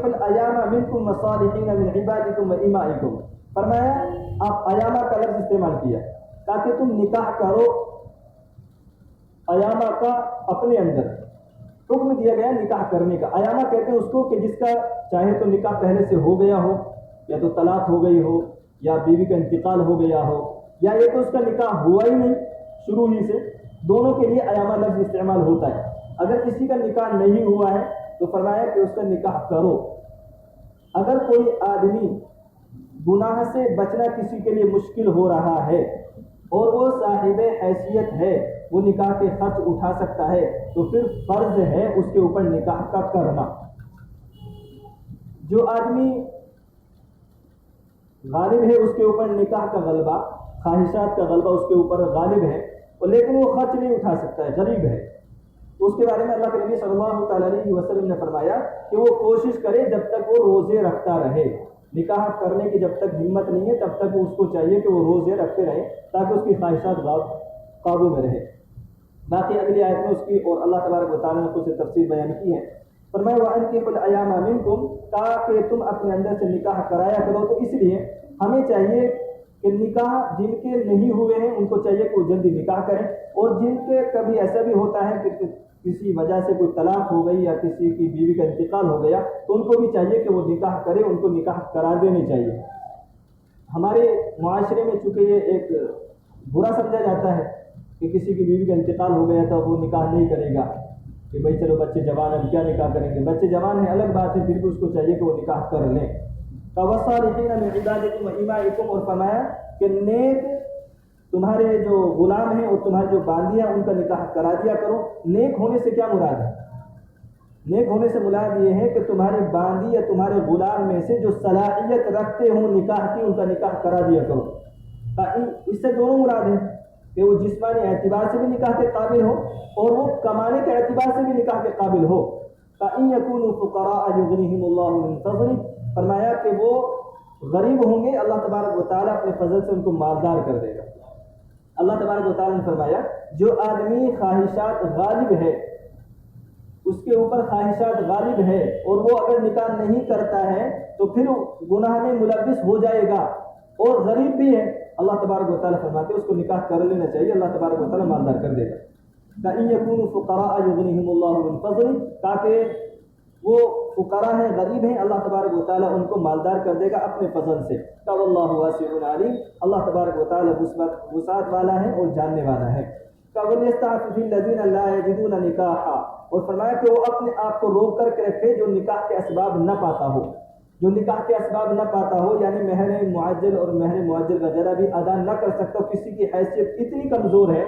وَأَنكِحُوا الْأَيَامَ مِنكُمْ وَالصَّالِحِينَ مِنْ عِبَادِكُمْ وَإِمَائِكُمْ، فرمایا آپ ایامہ کا لفظ استعمال کیا تاکہ تم نکاح کرو ایامہ کا اپنے اندر، حکم دیا گیا نکاح کرنے کا۔ ایامہ کہتے ہیں اس کو کہ جس کا چاہے تو نکاح پہلے سے ہو گیا ہو، یا تو طلاق ہو گئی ہو، یا بیوی کا انتقال ہو گیا ہو، یا یہ تو اس کا نکاح ہوا ہی نہیں شروع ہی سے، دونوں کے لیے ایامہ لفظ استعمال ہوتا ہے۔ اگر کسی کا نکاح نہیں ہوا ہے تو فرمایا کہ اس کا نکاح کرو۔ اگر کوئی آدمی گناہ سے بچنا کسی کے لیے مشکل ہو رہا ہے اور وہ صاحب حیثیت ہے، وہ نکاح کے خرچ اٹھا سکتا ہے، تو پھر فرض ہے اس کے اوپر نکاح کا کرنا۔ جو آدمی غالب ہے اس کے اوپر نکاح کا غلبہ، خواہشات کا غلبہ اس کے اوپر غالب ہے، لیکن وہ خرچ نہیں اٹھا سکتا ہے، غریب ہے، تو اس کے بارے میں اللہ کے نبی صلی اللہ تعالیٰ علیہ وسلم نے فرمایا کہ وہ کوشش کرے جب تک وہ روزے رکھتا رہے۔ نکاح کرنے کی جب تک ہمت نہیں ہے تب تک اس کو چاہیے کہ وہ روزے رکھتے رہے تاکہ اس کی خواہشات قابو میں رہے۔ باقی اگلی آیت میں اس کی اور اللہ تبارک و تعالیٰ نے خود سے تفصیل بیان کی ہے۔ فرمایا وَأَنكِحُوا الْأَيَامَ مِنكُمْ، تاکہ تم اپنے اندر سے نکاح کرایا کرو۔ تو اس لیے ہمیں چاہیے کہ نکاح جن کے نہیں ہوئے ہیں ان کو چاہیے کہ وہ جلدی نکاح کریں، اور جن کے کبھی ایسا بھی ہوتا ہے کہ کسی وجہ سے کوئی طلاق ہو گئی یا کسی کی بیوی کا انتقال ہو گیا تو ان کو بھی چاہیے کہ وہ نکاح کرے، ان کو نکاح کرا دینے چاہیے۔ ہمارے معاشرے میں چونکہ یہ ایک برا سمجھا جاتا ہے کہ کسی کی بیوی کا انتقال ہو گیا تو وہ نکاح نہیں کرے گا، کہ بھائی چلو بچے جوان ہیں کیا نکاح کریں گے، بچے جوان ہیں الگ بات ہے، پھر بھی اس کو چاہیے کہ وہ نکاح کر لیں۔ وَالصَّالِحِينَ مِنْ عِبَادِكُمْ وَإِمَائِكُمْ، اور فرمایا کہ نیک تمہارے جو غلام ہیں اور تمہاری جو باندیاں ان کا نکاح کرا دیا کرو۔ نیک ہونے سے کیا مراد ہے؟ نیک ہونے سے مراد یہ ہے کہ تمہارے باندی یا تمہارے غلام میں سے جو صلاحیت رکھتے ہوں نکاح کی ان کا نکاح کرا دیا کرو۔ اس سے دونوں مراد ہیں کہ وہ جسمانی اعتبار سے بھی نکاح کے قابل ہو اور وہ کمانے کے اعتبار سے بھی نکاح کے قابل ہو۔ فَإِن يَكُونُوا فُقَرَاءَ يُغْنِهِمُ اللَّهُ مِن فَضْلِهِ، فرمایا کہ وہ غریب ہوں گے اللہ تبارک و تعالیٰ اپنے فضل سے ان کو مالدار کر دے گا۔ اللہ تبارک و تعالیٰ نے فرمایا جو آدمی خواہشات غالب ہے، اس کے اوپر خواہشات غالب ہے اور وہ اگر نکاح نہیں کرتا ہے تو پھر گناہ میں ملوث ہو جائے گا اور غریب بھی ہے، اللہ تبارک و تعالیٰ فرماتے ہیں اس کو نکاح کر لینا چاہیے، اللہ تبارک و تعالیٰ مالدار کر دے گا۔ فَإِن يَكُونُوا فُقَرَاءَ يُغْنِهِمُ اللَّهُ مِن فَضْلِهِ، تاکہ وہ فقراء ہیں، غریب ہیں، اللہ تبارک و تعالیٰ ان کو مالدار کر دے گا اپنے فضل سے۔ وَاللَّهُ وَاسِعٌ عَلِيمٌ، اللہ تبارک و تعالیٰ وسعت والا ہے اور جاننے والا ہے۔ وَلْيَسْتَعْفِفِ الَّذِينَ لَا يَجِدُونَ نِكَاحًا، اور فرمایا کہ وہ اپنے آپ کو روک کر کے رکھے جو نکاح کے اسباب نہ پاتا ہو، جو نکاح کے اسباب نہ پاتا ہو، یعنی مہر معجل اور مہر معجل وغیرہ بھی ادا نہ کر سکتا، کسی کی حیثیت اتنی کمزور ہے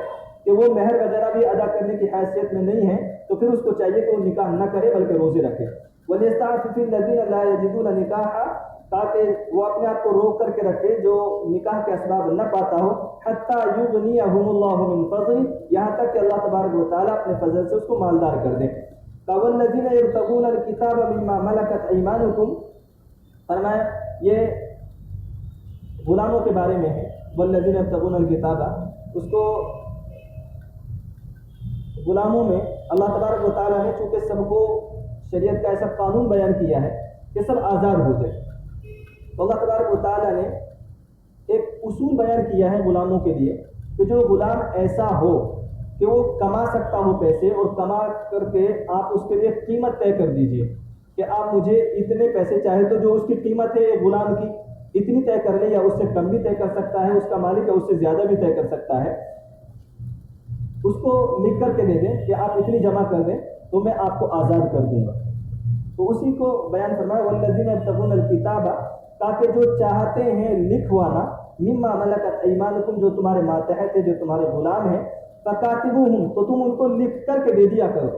کہ وہ مہر وغیرہ بھی ادا کرنے کی حیثیت میں نہیں ہے، تو پھر اس کو چاہیے کہ وہ نکاح نہ کرے بلکہ روزے رکھے۔ وَلْيَسْتَعْفِفِ الَّذِينَ لَا يَجِدُونَ نِكَاحًا، تاکہ وہ اپنے آپ کو روک کر کے رکھے جو نکاح کے اسباب نہ پاتا ہو، حَتَّى يُغْنِيَهُمُ اللَّهُ مِن فَضْلِهِ، یہاں تک کہ اللہ تبارک و تعالیٰ اپنے فضل سے اس کو مالدار کر دے۔ وَالَّذِينَ يَبْتَغُونَ الْكِتَابَ مِمَّا مَلَكَتْ أَيْمَانُكُمْ، فرمایا یہ غلاموں کے بارے میں ہے۔ وَالَّذِينَ يَبْتَغُونَ الْكِتَابَ، اس کو غلاموں میں اللہ تبارک و تعالیٰ نے چونکہ سب کو شریعت کا ایسا قانون بیان کیا ہے کہ سب آزاد ہو جائے، تو اللہ تبارک و تعالیٰ نے ایک اصول بیان کیا ہے غلاموں کے لیے کہ جو غلام ایسا ہو کہ وہ کما سکتا ہو پیسے، اور کما کر کے آپ اس کے لیے قیمت طے کر دیجئے کہ آپ مجھے اتنے پیسے، چاہے تو جو اس کی قیمت ہے غلام کی اتنی طے کر لیں، یا اس سے کم بھی طے کر سکتا ہے، اس کا مالک ہے اس سے زیادہ بھی طے کر سکتا ہے، اس کو لکھ کر کے دے دیں کہ آپ اتنی جمع کر دیں تو میں آپ کو آزاد کر دوں گا۔ تو اسی کو بیان فرمایا وَالَّذِينَ يَبْتَغُونَ الْكِتَابَ، تاکہ جو چاہتے ہیں لکھوانا، مِمَّا مَلَكَتْ أَيْمَانُكُمْ، جو تمہارے ماتحت ہے، جو تمہارے غلام ہیں، فَكَاتِبُوهُمْ، تو تم ان کو لکھ کر کے دے دیا کرو۔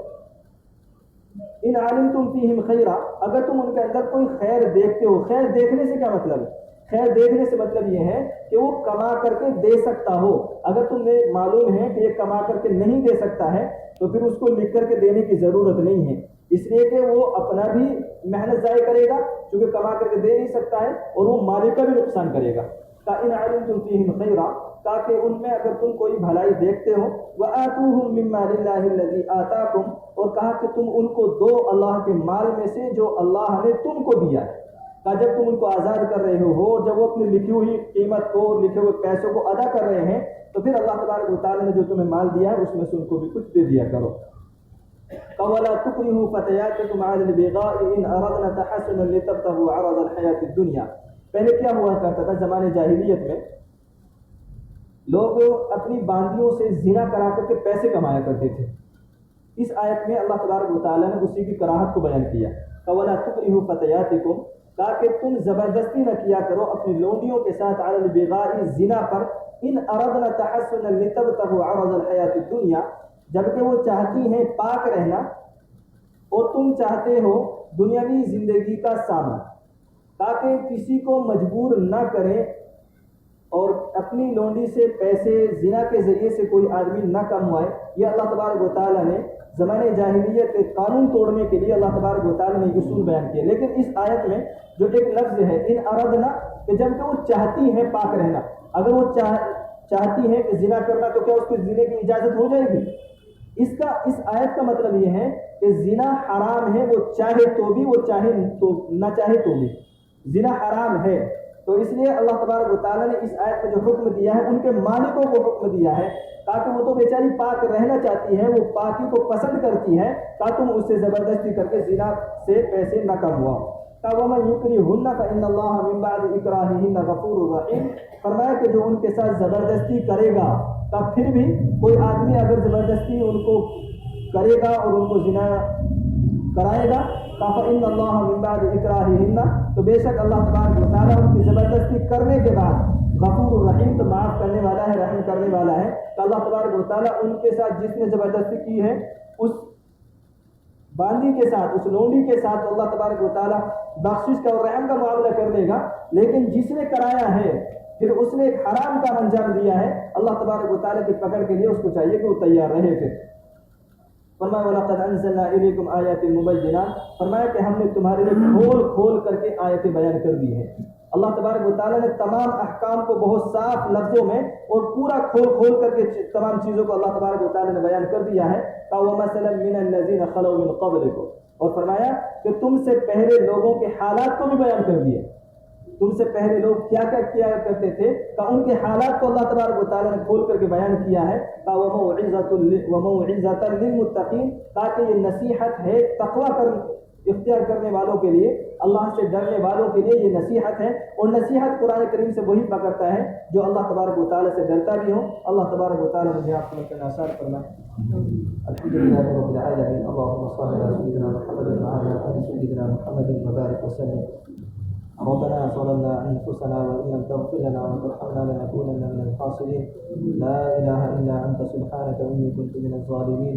إِنْ عَلِمْتُمْ فِيهِمْ خَيْرًا، اگر تم ان کے اندر کوئی خیر دیکھتے ہو۔ خیر دیکھنے سے کیا مطلب ہے؟ خیر دیکھنے سے مطلب یہ ہے کہ وہ کما کر کے دے سکتا ہو۔ اگر تمہیں معلوم ہے کہ یہ کما کر کے نہیں دے سکتا ہے تو پھر اس کو لکھ کر کے دینے کی ضرورت نہیں ہے، اس لیے کہ وہ اپنا بھی محنت ضائع کرے گا کیونکہ کما کر کے دے نہیں سکتا ہے، اور وہ مالک کا بھی نقصان کرے گا۔ فَإِنْ عَلِمْتُمْ فِيهِمْ خَيْرًا، کہا کہ ان میں اگر تم کوئی بھلائی دیکھتے ہو وَآتُوهُم مِّن مَّالِ اللَّهِ الَّذِي آتَاكُمْ، اور کہا کہ تم ان کو دو اللہ کے مال میں سے جو اللہ نے تم کو دیا ہے. کہا جب تم ان کو آزاد کر رہے ہو، جب وہ اپنی لکھی ہوئی قیمت کو، لکھے ہوئے پیسوں کو ادا کر رہے ہیں، تو پھر اللہ تبارک و تعالیٰ نے جو تمہیں مال دیا ہے اس میں سے ان کو بھی کچھ دے دیا کرو. وَلَا تُكْرِهُوا فَتَيَاتِكُمْ عَلَى الْبِغَاءِ إِنْ أَرَدْنَا تَحَسُّنًا لِتَبْتَغُوا عَرَضَ الْحَيَاةِ الدُّنْيَا. پہلے کیا ہوا کرتا تھا زمانے جاہلیت میں، لوگ اپنی باندیوں سے زنا کرا کر کے پیسے کمایا کرتے تھے. اس آیت میں اللہ تبارک و تعالیٰ نے اسی کی کراہت کو بیان کیا. وَلَا تُكْرِهُوا فَتَيَاتِكُمْ، کہا کہ تم زبردستی نہ کیا کرو اپنی لونڈیوں کے ساتھ عَلَى الْبِغَاءِ زنا پر، إِنْ أَرَدْنَا تَحَسُّنًا لِتَبْتَغُوا عَرَضَ الْحَيَاةِ الدُّنْيَا، جبکہ وہ چاہتی ہیں پاک رہنا اور تم چاہتے ہو دنیاوی زندگی کا سامان، تاکہ کسی کو مجبور نہ کریں اور اپنی لونڈی سے پیسے زنا کے ذریعے سے کوئی آدمی نہ کموائے. یہ اللہ تبارک و تعالیٰ نے زمانے جاہلیت کے قانون توڑنے کے لیے اللہ تبارک و تعالیٰ نے اصول بیان کیے. لیکن اس آیت میں جو ایک لفظ ہے ان اردنا، کہ جب کہ وہ چاہتی ہیں پاک رہنا، اگر وہ چاہتی ہیں کہ زنا کرنا تو کیا اس کو زنے کی اجازت ہو جائے گی؟ اس آیت کا مطلب یہ ہے کہ زنا حرام ہے، وہ چاہے تو بھی، وہ چاہے تو نہ چاہے تو بھی زنا حرام ہے. تو اس لیے اللہ تبارک و تعالیٰ نے اس آیت میں جو حکم دیا ہے ان کے مالکوں کو حکم دیا ہے، تاکہ وہ تو بیچاری پاک رہنا چاہتی ہے، وہ پاکی کو پسند کرتی ہے، تاکہ تم اس سے زبردستی کر کے زنا سے پیسے نہ کمواؤ. وَمَن يُكْرِهُنَّ فَإِنَّ اللَّهَ مِن بَعْدِ إِكْرَاهِهِنَّ غَفُورٌ رَحِيمٌ. فرمایا کہ جو ان کے ساتھ زبردستی کرے گا، تب پھر بھی کوئی آدمی اگر زبردستی ان کو کرے گا اور ان کو زنا کرائے گا، فَإِنَّ اللَّهَ مِن بَعْدِ إِكْرَاهِهِنَّ، تو بے شک اللہ تبارک و تعالیٰ ان کی زبردستی کرنے کے بعد غفور الرحیم، تو معاف کرنے والا ہے، رحم کرنے والا ہے. تو اللہ تبارک و تعالیٰ ان کے ساتھ جس نے زبردستی کی ہے اس باندی کے ساتھ، اس لونڈی کے ساتھ اللہ تبارک و تعالیٰ بخشش کا اور رحم کا معاملہ کر دے گا. لیکن جس نے کرایا ہے پھر اس نے ایک حرام کا انجام دیا ہے، اللہ تبارک و تعالیٰ کی پکڑ کے لیے اس کو چاہیے کہ وہ تیار رہے. پھر فرمایا وَلَقَدْ أَنزَلْنَا إِلَيْكُمْ آيَاتٍ مُبَيِّنَاتٍ، فرمایا کہ ہم نے تمہارے لیے کھول کھول کر کے آیتیں بیان کر دی ہیں. اللہ تبارک و تعالیٰ نے تمام احکام کو بہت صاف لفظوں میں اور پورا کھول کھول کر کے تمام چیزوں کو اللہ تبارک و تعالیٰ نے بیان کر دیا ہے. وَمَثَلًا مِّنَ الَّذِينَ خَلَوْا مِن قَبْلِكُمْ، اور فرمایا کہ تم سے پہلے لوگوں کے حالات کو بھی بیان کر دیے. تم سے پہلے لوگ کیا کیا کرتے تھے، کہ ان کے حالات کو اللہ تبارک و تعالیٰ نے کھول کر کے بیان کیا ہے. وَمَوْعِظَةً لِّلْمُتَّقِينَ، تاکہ یہ نصیحت ہے تقوی اختیار کرنے والوں کے لیے، اللہ سے ڈرنے والوں کے لیے یہ نصیحت ہے. اور نصیحت قرآن کریم سے وہی پکڑتا ہے جو اللہ تبارک و تعالیٰ سے ڈرتا بھی ہو. اللہ تبارک و تعالیٰ مجھے آپ کو آسان فرمائے. الحمدللہ رب العالمین، اللهم صل علی سیدنا محمد وعلی آل سیدنا محمد وبارک وسلم. ربنا ظلمنا انفسنا وان لم تغفر لنا وترحمنا لنكونن من الخاسرين. لا اله الا انت سبحانك اني كنت من الظالمين.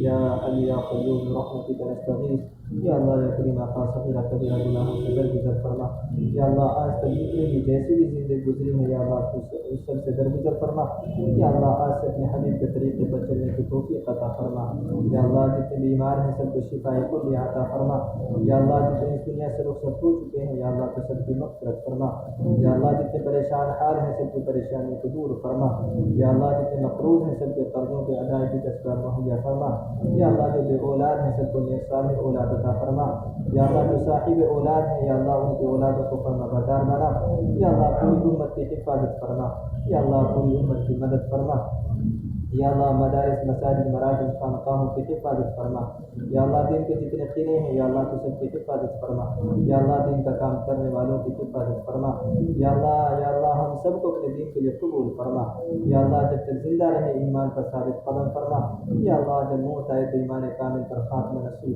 يا حي يا قيوم برحمتك نستغيث. یا اللہ یا کریم آقا صغیرہ کبیرہ گناہوں سے درگزر فرما. یا اللہ آج تک جتنے بھی جیسی بھی زندگی گزری ہے یا اللہ اس سب سے درگزر فرما. یا اللہ آج سے اپنے حبیب کے طریقے پر چلنے کی توفیق عطا فرما. یا اللہ جتنے بیمار ہیں سب کو شفا کل عطا فرما. یا اللہ جتنے اس دنیا سے رخصت ہو چکے ہیں یا اللہ تو سب کی مغفرت فرما. یا اللہ جتنے پریشان حال ہیں سب کی پریشانیوں کو دور فرما. یا اللہ جتنے مقروض ہیں سب کے قرضوں کے ادائیگی کا اسباب مہیا فرما. یا اللہ جو بے اولاد ہیں سب کو نیک صالح اولاد عطا فرما. یا اللہ جو صاحب اولاد ہیں یا اللہ ان کی اولادوں کو فرما بردار بنا. یا اللہ پوری امت کی حفاظت فرما. یا اللہ پوری امت کی مدد فرما. یا اللہ مدارس مساجد مراکز خانقاہوں کی حفاظت فرما. یا اللہ دین کے جتنے قلعے ہیں یا اللہ تو سب کی حفاظت فرما. یا اللہ دین کا کام کرنے والوں کی حفاظت فرما. یا اللہ ہم سب کو اپنے دین کے لیے قبول فرما. یا اللہ جب تک زندہ رہے ایمان پر ثابت قدم فرما. یا اللہ جب موت آئے تو ایمان کامل پر خاتمہ نصیب